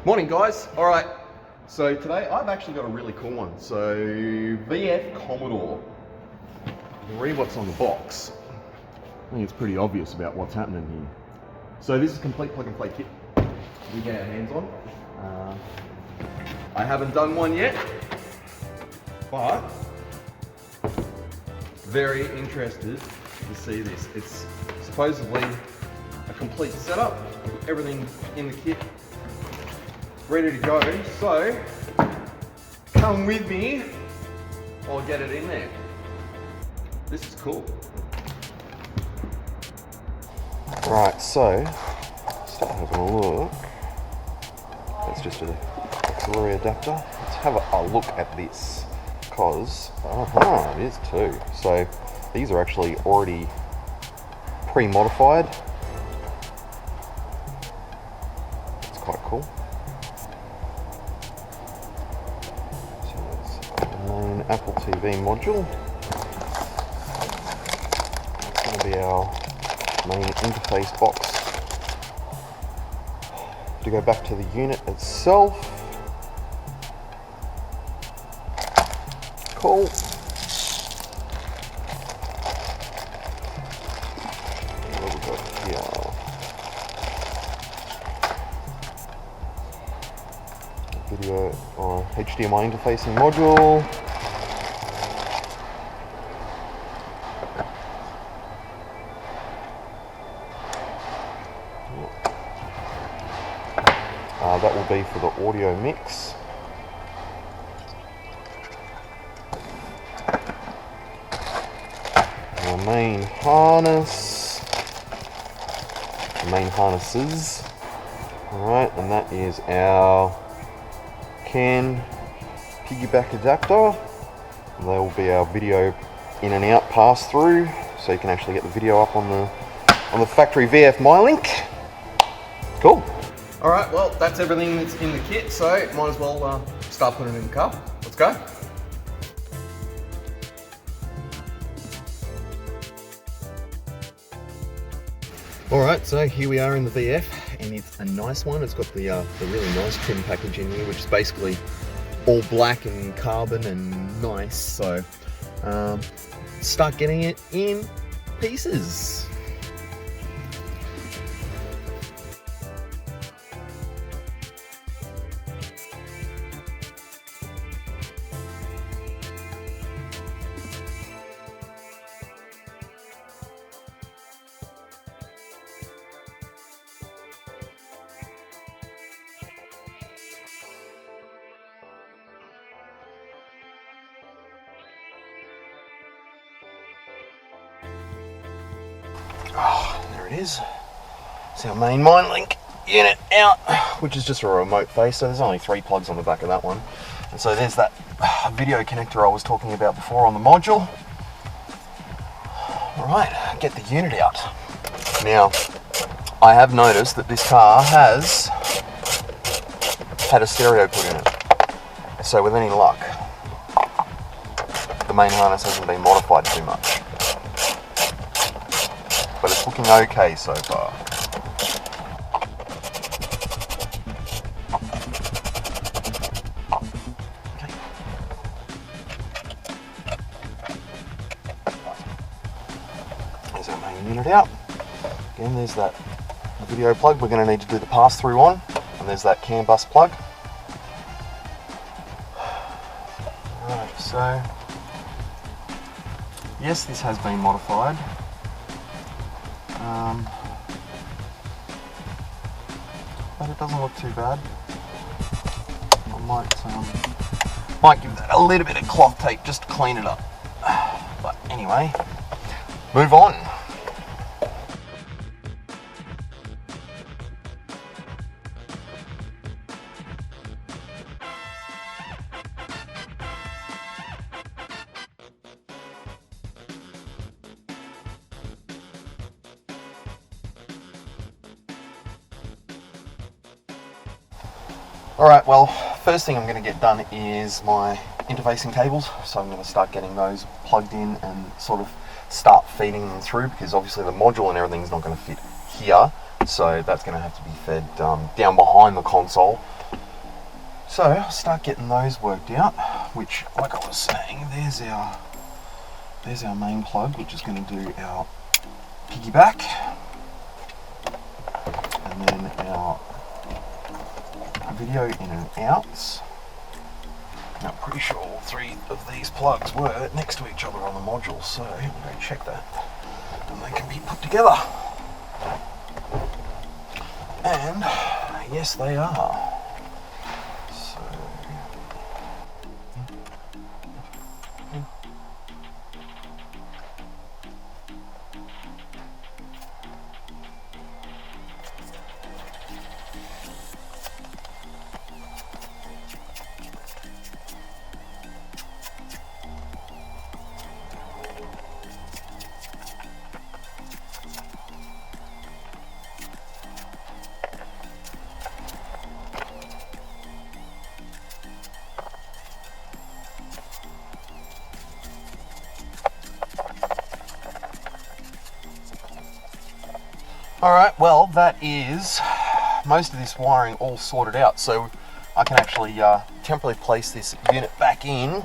Morning guys. Alright, so today I've actually got a really cool one. So VF Commodore. You can read what's on the box. I think it's pretty obvious about what's happening here. So this is a complete plug and play kit we get our hands on. I haven't done one yet, but very interested to see this. It's supposedly a complete setup, everything in the kit, ready to go. So come with me, I'll get it in there. This is cool. Right, so start having a look. That's just an auxiliary adapter. Let's have a look at this, because it is too. So these are actually already pre-modified. It's quite cool. So it's the main Apple TV module. It's going to be our main interface box. To go back to the unit itself. Cool. What have we got here? Video or HDMI interfacing module. That will be for the audio mix. Our main harness. The main harnesses. Alright, and that is our CAN piggyback adapter. And they will be our video in and out pass through, so you can actually get the video up on the factory VF MyLink. Cool. Alright, well, that's everything that's in the kit, so might as well start putting it in the car. Let's go. Alright, so here we are in the VF, and it's a nice one. It's got the really nice trim package in here, which is basically all black and carbon and nice, so start getting it in pieces. Oh, there it is. It's our main MyLink unit out, which is just a remote face, so there's only 3 plugs on the back of that one. And so there's that video connector I was talking about before on the module. Alright, get the unit out. Now, I have noticed that this car has had a stereo put in it. So with any luck, the main harness hasn't been modified too much. But it's looking okay so far. Okay. There's our main unit out. Again, there's that video plug we're going to need to do the pass-through on, and there's that CAN bus plug. Right, so yes, this has been modified. But it doesn't look too bad. I might give that a little bit of cloth tape just to clean it up. But anyway, move on. Alright, well, first thing I'm going to get done is my interfacing cables, so I'm going to start getting those plugged in and sort of start feeding them through, because obviously the module and everything's not going to fit here. So that's going to have to be fed down behind the console. So I'll start getting those worked out, which, like I was saying, there's our main plug, which is going to do our piggyback, and then our video in and outs. Now, I'm pretty sure all three of these plugs were next to each other on the module, so I'm going to check that, and they can be put together. And yes, they are. So alright, well, that is most of this wiring all sorted out, so I can actually temporarily place this unit back in,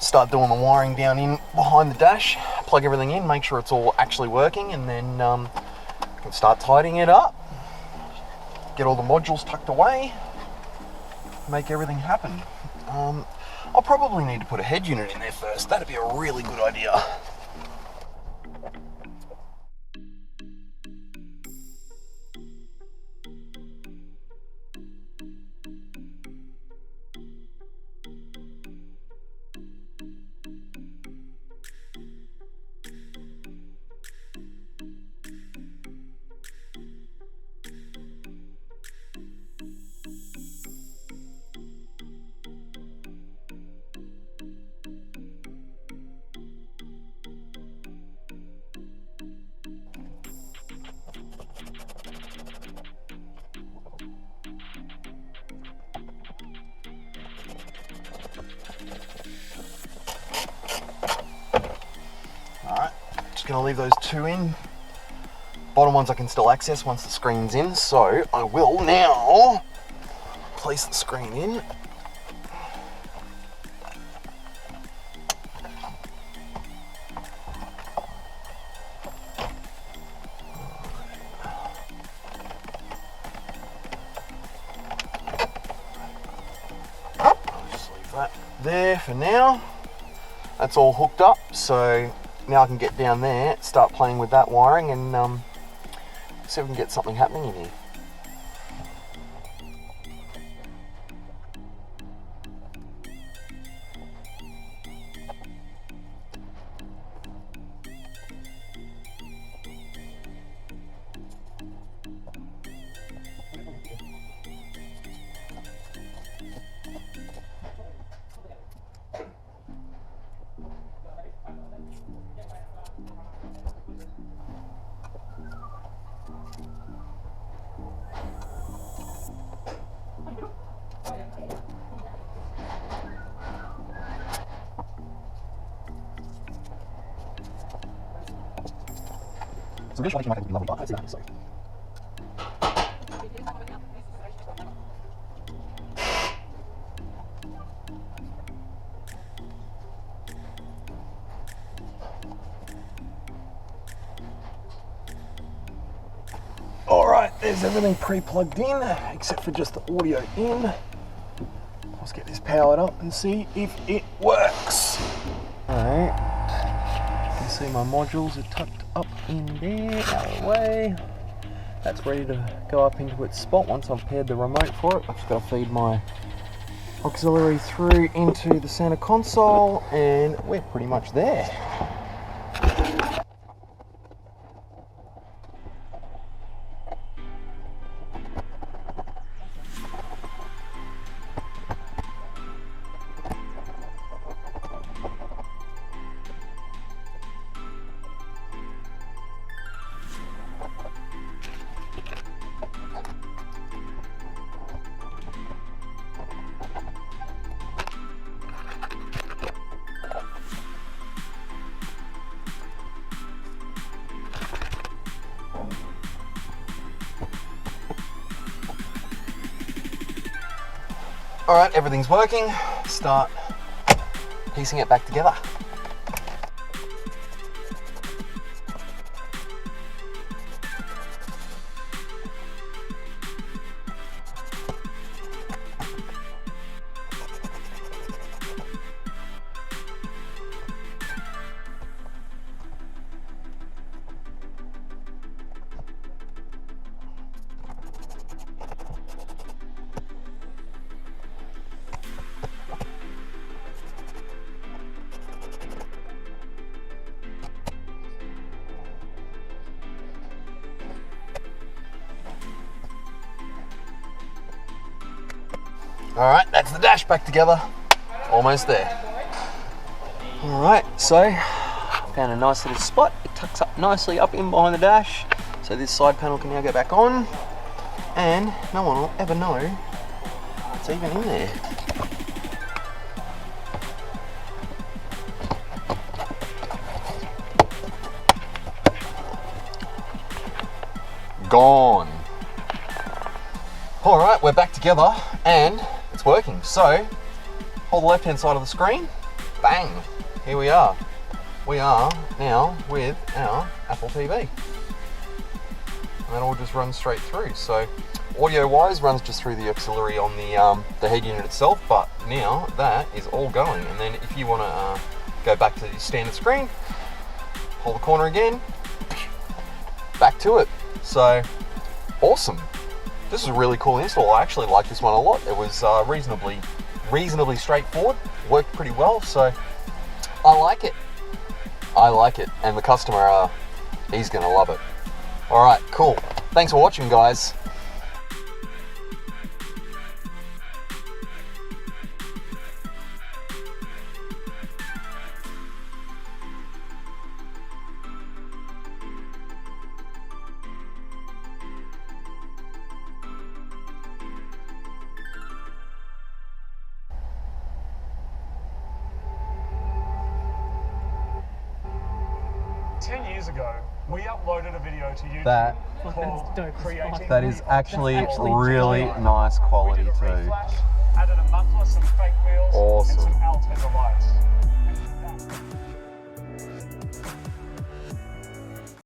start doing the wiring down in behind the dash, plug everything in, make sure it's all actually working, and then I can start tidying it up, get all the modules tucked away, make everything happen. I'll probably need to put a head unit in there first. That'd be a really good idea. Going to leave those two in. Bottom ones I can still access once the screen's in, so I will now place the screen in. I'll just leave that there for now. That's all hooked up, so now I can get down there, start playing with that wiring, and see if we can get something happening in here. So this one might have to be leveled up. I see that, so. Alright, there's everything pre-plugged in, except for just the audio in. Let's get this powered up and see if it works. Alright, you can see my modules are tucked up in there, out of the way. That's ready to go up into its spot once I've paired the remote for it. I've just got to feed my auxiliary through into the center console, and we're pretty much there. All right, everything's working. Start piecing it back together. All right, that's the dash back together. Almost there. All right, so found a nice little spot. It tucks up nicely up in behind the dash. So this side panel can now go back on, and no one will ever know it's even in there. Gone. All right, we're back together and it's working. So hold the left hand side of the screen, bang, here we are. We are now with our Apple TV. And that all just runs straight through. So audio wise runs just through the auxiliary on the head unit itself, but now that is all going. And then if you want to go back to the standard screen, hold the corner again, back to it. So awesome. This is a really cool install. I actually like this one a lot. It was reasonably straightforward, worked pretty well, so I like it. I like it, and the customer, he's gonna love it. All right, cool. Thanks for watching, guys. Years ago, we uploaded a video to YouTube That is actually really nice quality too. Added a muffler, some fake wheels, awesome. and some Alteza lights.